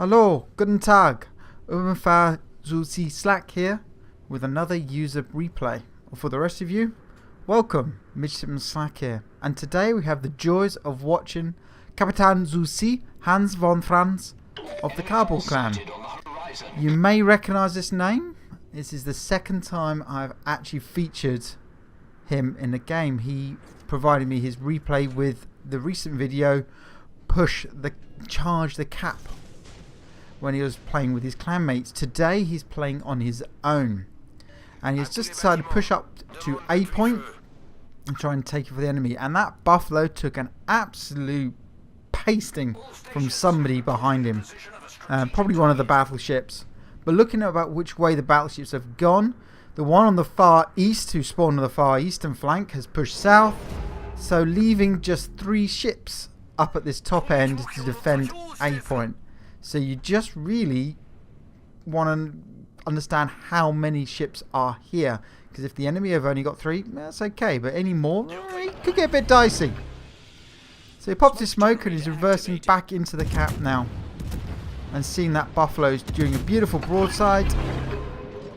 Hallo, guten Tag. HasnVonFranz here with another user replay. For the rest of you, welcome, Midshipman/slack here. And today we have the joys of watching Kapitan Zusi, HasnVonFranz of the Carball clan. You may recognise this name. This is the second time I've actually featured him in the game. He provided me his replay with the recent video, Charge the Cap, when he was playing with his clanmates. Today he's playing on his own, and he's just decided to push up to A point and try and take it for the enemy. And that buffalo took an absolute pasting from somebody behind him, probably one of the battleships. But looking at about which way the battleships have gone, the one on the far east, who spawned on the far eastern flank, has pushed south, so leaving just 3 ships up at this top end to defend A point. So you just really want to understand how many ships are here, because if the enemy have only got 3, that's okay, but any more, it could get a bit dicey. So he pops his smoke and he's reversing back into the cap now, and seeing that buffalo's doing a beautiful broadside,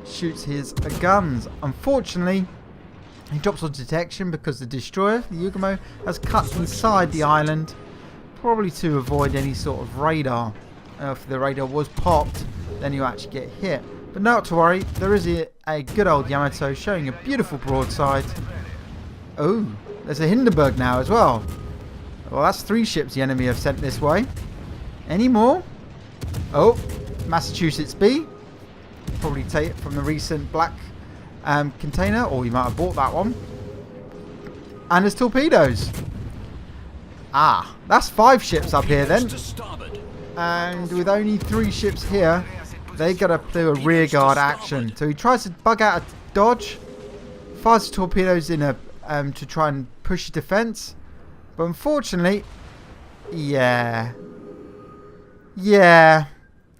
shoots his guns. Unfortunately, he drops on detection because the destroyer, the Yugumo, has cut inside the island, probably to avoid any sort of radar. If the radar was popped, then you actually get hit. But not to worry, there is a good old Yamato showing a beautiful broadside. Oh, there's a Hindenburg now as well. Well, that's 3 ships the enemy have sent this way. Any more? Oh, Massachusetts B. Probably take it from the recent black container, or you might have bought that one. And there's torpedoes. Ah, that's 5 ships up here then. And with only 3 ships here, they gotta do a rearguard action. So he tries to bug out a dodge, fires torpedoes in to try and push defense, but unfortunately,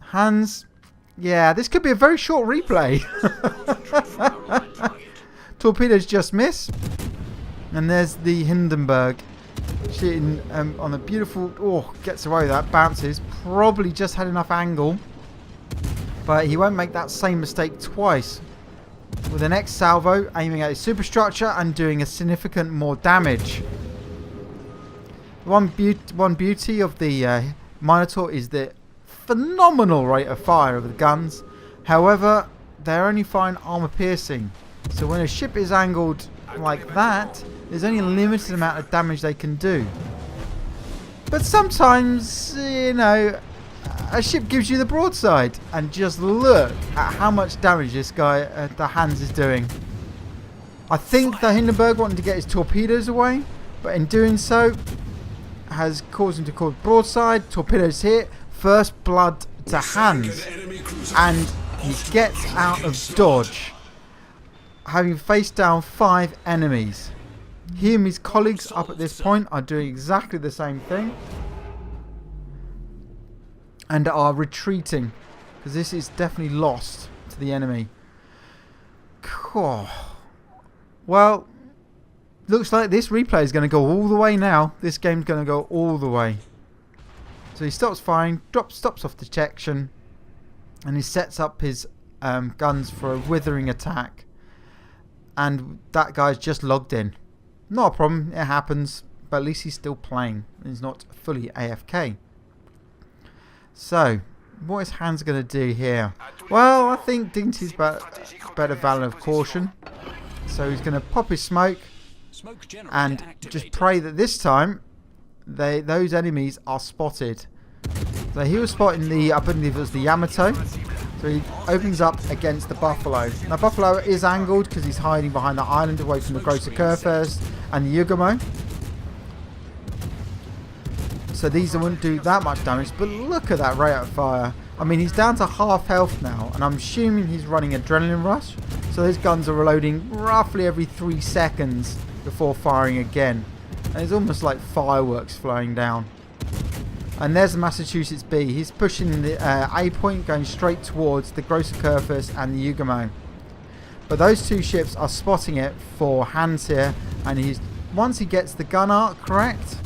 Hans, this could be a very short replay. Torpedoes just miss, and there's the Hindenburg shooting on a beautiful, gets away with that, bounces, probably just had enough angle, but he won't make that same mistake twice, with the next salvo aiming at his superstructure and doing a significant more damage. One beauty of the Minotaur is the phenomenal rate of fire of the guns. However, they're only firing armor piercing, so when a ship is angled like that, there's only a limited amount of damage they can do. But sometimes, you know, a ship gives you the broadside, and just look at how much damage this guy, the Hans, is doing. I think the Hindenburg wanted to get his torpedoes away, but in doing so has caused him to cause broadside. Torpedoes hit, first blood to Hans, and he gets out of dodge, having faced down 5 enemies. He and his colleagues up at this point are doing exactly the same thing and are retreating, because this is definitely lost to the enemy. Well, looks like this replay is going to go all the way now. This game's going to go all the way. So he stops firing, stops off detection, and he sets up his guns for a withering attack. And that guy's just logged in. Not a problem, it happens, but at least he's still playing. He's not fully AFK. So, what is Hans going to do here? Well, I think Dignity's better value of caution. So he's going to pop his smoke and just pray that this time those enemies are spotted. So he was spotting the, I believe it was the Yamato. So he opens up against the buffalo. Now buffalo is angled because he's hiding behind the island away from the grosser Kurfürst and the Yugumo. So these wouldn't do that much damage, but look at that rate of fire. I mean, he's down to half health now, and I'm assuming he's running adrenaline rush. So those guns are reloading roughly every 3 seconds before firing again. And it's almost like fireworks flowing down. And there's the Massachusetts B. He's pushing the A point, going straight towards the grosser Kurfürst and the Yugumo. But those 2 ships are spotting it for Hans here, and once he gets the gun arc correct,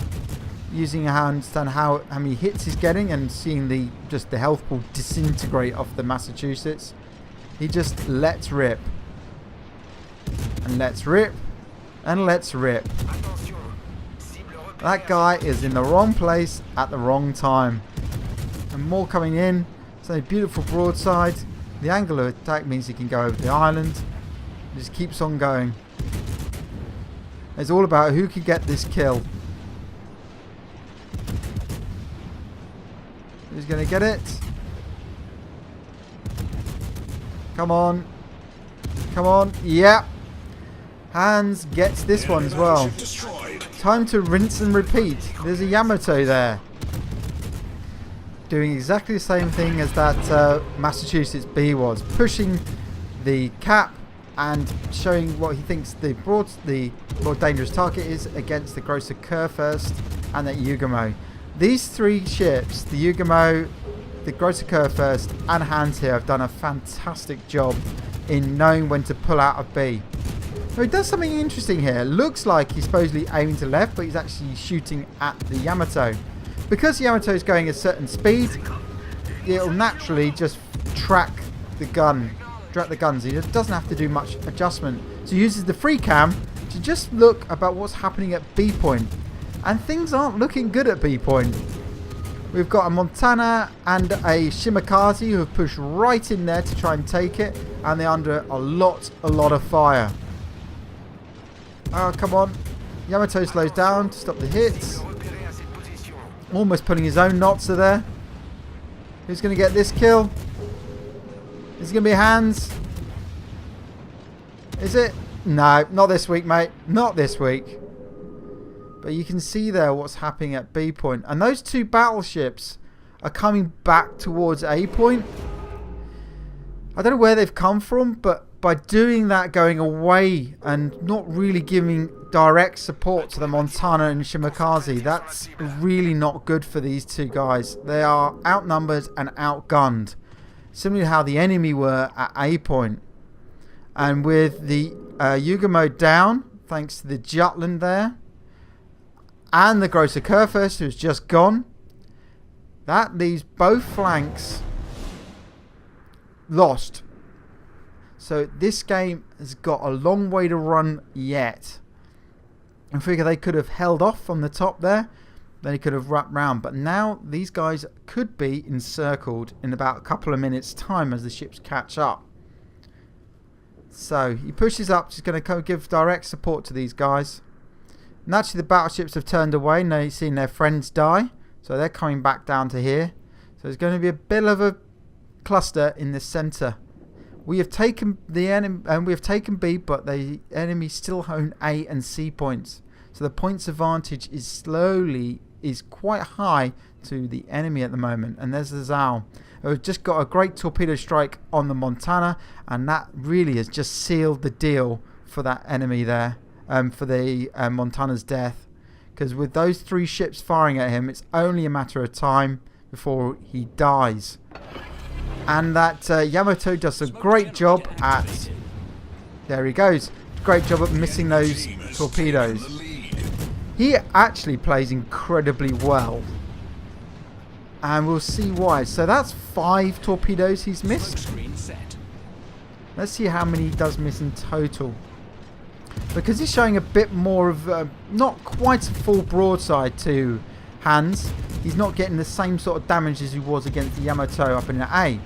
using how I understand how many hits he's getting and seeing the health pool disintegrate off the Massachusetts. He just lets rip. And lets rip. And lets rip. That guy is in the wrong place at the wrong time. And more coming in. So beautiful broadside. The angle of attack means he can go over the island. It just keeps on going. It's all about who can get this kill. Who's going to get it? Come on. Come on. Yeah. Hans gets this one as well. Time to rinse and repeat. There's a Yamato there. Doing exactly the same thing as that Massachusetts B was. Pushing the cap and showing what he thinks the more dangerous target is against the Grosser Kurfürst and that Yugamo. These three ships, the Yugamo, the Grosser Kurfürst and Hans here, have done a fantastic job in knowing when to pull out of B. So he does something interesting here. Looks like he's supposedly aiming to left, but he's actually shooting at the Yamato. Because the Yamato is going a certain speed, it'll naturally just track the guns. He doesn't have to do much adjustment. So he uses the free cam to just look about what's happening at B point. And things aren't looking good at B point. We've got a Montana and a Shimakaze who have pushed right in there to try and take it. And they're under a lot of fire. Oh, come on. Yamato slows down to stop the hits. Almost pulling his own knots are there. Who's going to get this kill? Is it going to be Hans? Is it? No, not this week, mate. Not this week. But you can see there what's happening at B point. And those two battleships are coming back towards A point. I don't know where they've come from, but by doing that, going away and not really giving direct support to the Montana and Shimakaze, that's really not good for these two guys. They are outnumbered and outgunned, similar to how the enemy were at A point. And with the Yugamo down, thanks to the Jutland there, and the Grosser Kurfürst, who's just gone, that leaves both flanks lost. So this game has got a long way to run yet. I figure they could have held off on the top there. Then he could have wrapped round. But now these guys could be encircled in about a couple of minutes' time as the ships catch up. So he pushes up. He's going to give direct support to these guys. Naturally, the battleships have turned away. Now you've seen their friends die. So they're coming back down to here. So there's going to be a bit of a cluster in the centre. We have taken the enemy, and we have taken B, but the enemy still own A and C points. So the points advantage is quite high to the enemy at the moment. And there's the Zal, who has just got a great torpedo strike on the Montana, and that really has just sealed the deal for that enemy there, for the Montana's death. Because with those three ships firing at him, it's only a matter of time before he dies. And that Yamato does a great job at... There he goes. Great job at missing those torpedoes. He actually plays incredibly well. And we'll see why. So that's 5 torpedoes he's missed. Let's see how many he does miss in total. Because he's showing a bit more of... not quite a full broadside to Hans. He's not getting the same sort of damage as he was against the Yamato up in the A.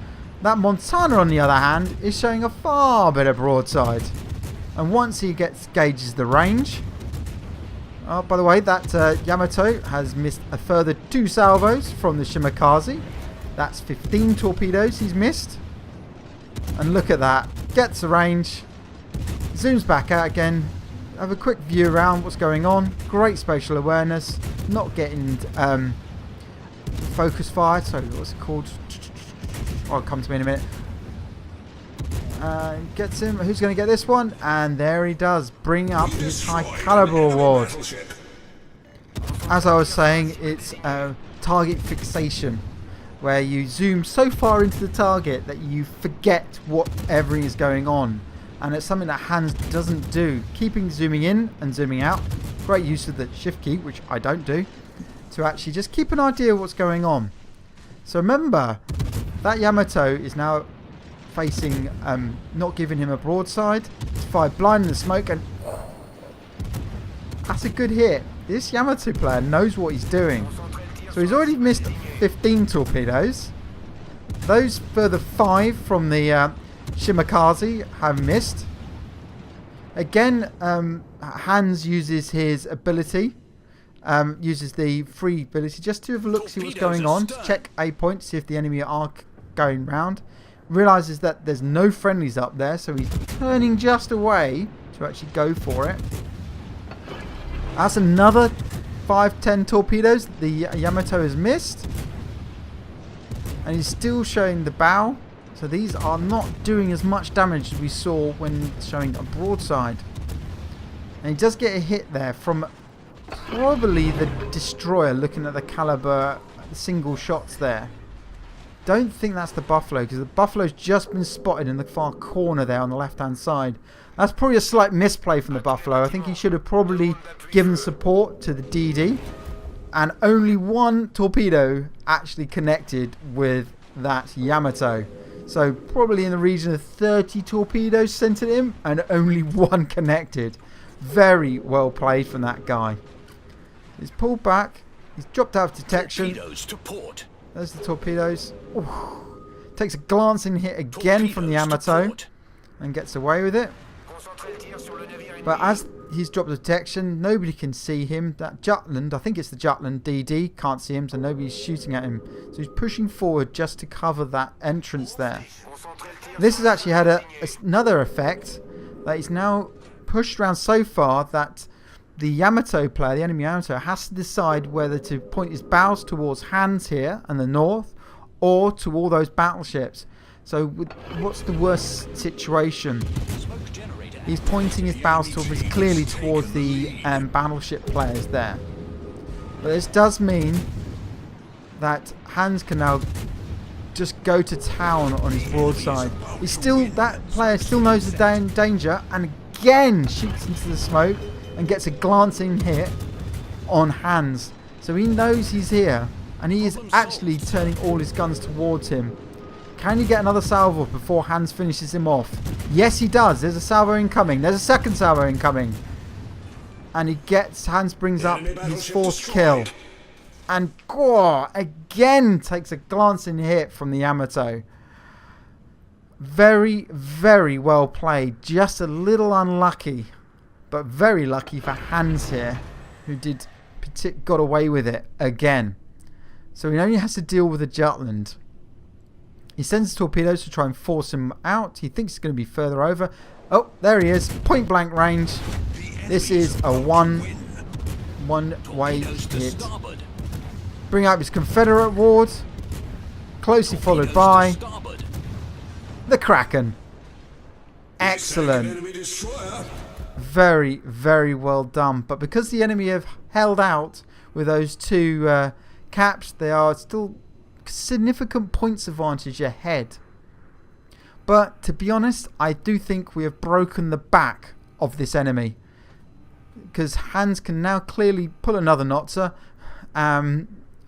That Montana, on the other hand, is showing a far better broadside. And once he gauges the range... Oh, by the way, that Yamato has missed a further 2 salvos from the Shimakaze. That's 15 torpedoes he's missed. And look at that. Gets the range. Zooms back out again. Have a quick view around what's going on. Great spatial awareness. Not getting focus fire. Sorry, what's it called? Oh, it'll come to me in a minute. Gets him. Who's going to get this one? And there he does. Bring up his high caliber award. As I was saying, it's target fixation, where you zoom so far into the target that you forget whatever is going on. And it's something that Hans doesn't do. Keeping zooming in and zooming out. Great use of the shift key, which I don't do. to actually just keep an idea of what's going on. So remember, that Yamato is now facing, not giving him a broadside. It's fired blind in the smoke, and that's a good hit. This Yamato player knows what he's doing. So he's already missed 15 torpedoes. Those further 5 from the Shimakaze have missed. Again, Hans uses his ability, uses the free ability just to have a look, see what's going on, to check A point, see if the enemy are going round. Realises that there's no friendlies up there, so he's turning just away to actually go for it. That's another 5-10 torpedoes the Yamato has missed. And he's still showing the bow. So these are not doing as much damage as we saw when showing a broadside. And he does get a hit there from probably the destroyer, looking at the caliber single shots there. Don't think that's the Buffalo, because the Buffalo's just been spotted in the far corner there on the left hand side. That's probably a slight misplay from the Buffalo. I think he should have probably given support to the DD. And only one torpedo actually connected with that Yamato. So probably in the region of 30 torpedoes sent at him and only one connected. Very well played from that guy. He's pulled back. He's dropped out of detection. Torpedoes to port. There's the torpedoes. Ooh. Takes a glancing hit again from the Yamato and gets away with it. But as he's dropped the detection, nobody can see him. That Jutland, I think it's the Jutland DD, can't see him, so nobody's shooting at him. So he's pushing forward just to cover that entrance there. This has actually had another effect, that he's now pushed around so far that the Yamato player, the enemy Yamato, has to decide whether to point his bows towards Hans here and the north, or to all those battleships. So what's the worst situation? He's pointing his bows clearly towards the battleship players there. But this does mean that Hans can now just go to town on his broadside. That player still knows the danger, and again shoots into the smoke and gets a glancing hit on Hans. So he knows he's here, and he is actually turning all his guns towards him. Can you get another salvo before Hans finishes him off? Yes, he does. There's a salvo incoming. There's a second salvo incoming. And Hans brings up his 4th kill. And again takes a glancing hit from the Yamato. Very, very well played. Just a little unlucky, but very lucky for Hans here, who got away with it again. So he only has to deal with the Jutland. He sends torpedoes to try and force him out. He thinks it's going to be further over. Oh, there he is. Point blank range. This is a one-way hit. Bring out his Confederate ward. Closely followed by the Kraken. Excellent. Very, very well done. But because the enemy have held out with those 2 caps, they are still significant points advantage ahead. But to be honest, I do think we have broken the back of this enemy, because Hans can now clearly pull another Notzer,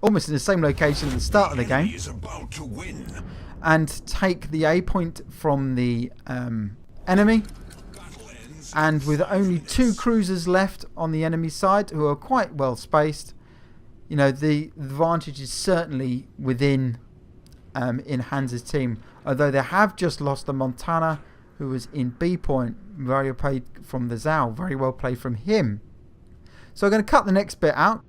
almost in the same location at the start of the game, and take the A point from the enemy. And with only 2 cruisers left on the enemy side, who are quite well spaced, you know, the advantage is certainly within in Hans's team. Although they have just lost the Montana, who was in B point. Very well played from the Zhao. Very well played from him. So I'm going to cut the next bit out,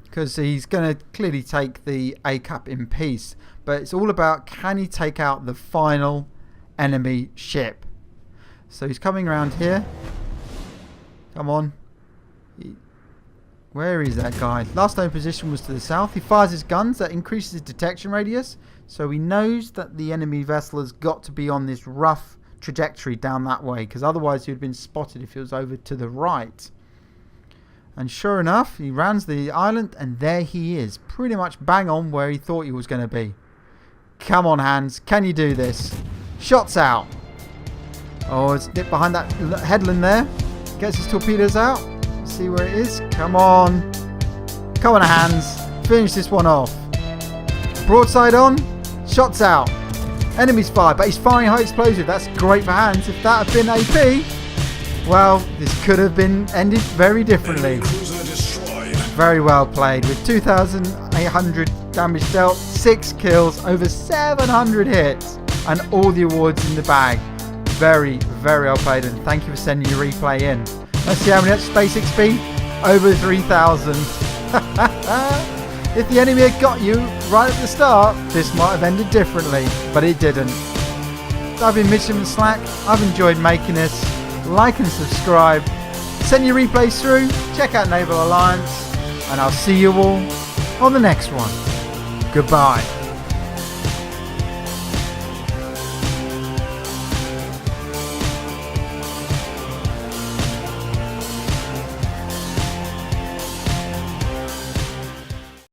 because he's going to clearly take the A cap in peace. But it's all about, can he take out the final enemy ship? So he's coming around here. Come on. Where is that guy? Last known position was to the south. He fires his guns. That increases his detection radius. So he knows that the enemy vessel has got to be on this rough trajectory down that way, because otherwise he would have been spotted if he was over to the right. And sure enough, he rounds the island, and there he is. Pretty much bang on where he thought he was going to be. Come on, Hans. Can you do this? Shots out. Oh, it's nipped behind that headland there. Gets his torpedoes out. See where it is. Come on. Come on, Hans. finish this one off. Broadside on, shots out. Enemies fire, but he's firing high explosive. That's great for Hans. If that had been AP, well, this could have been ended very differently. Very well played with 2,800 damage dealt, 6 kills, over 700 hits, and all the awards in the bag. Very, very well played, and thank you for sending your replay in. Let's see how many space XP. Over 3,000. If the enemy had got you right at the start, this might have ended differently, but it didn't. I've been HasnVonFranz. I've enjoyed making this. Like and subscribe. Send your replays through. Check out Naval Alliance. And I'll see you all on the next one. Goodbye.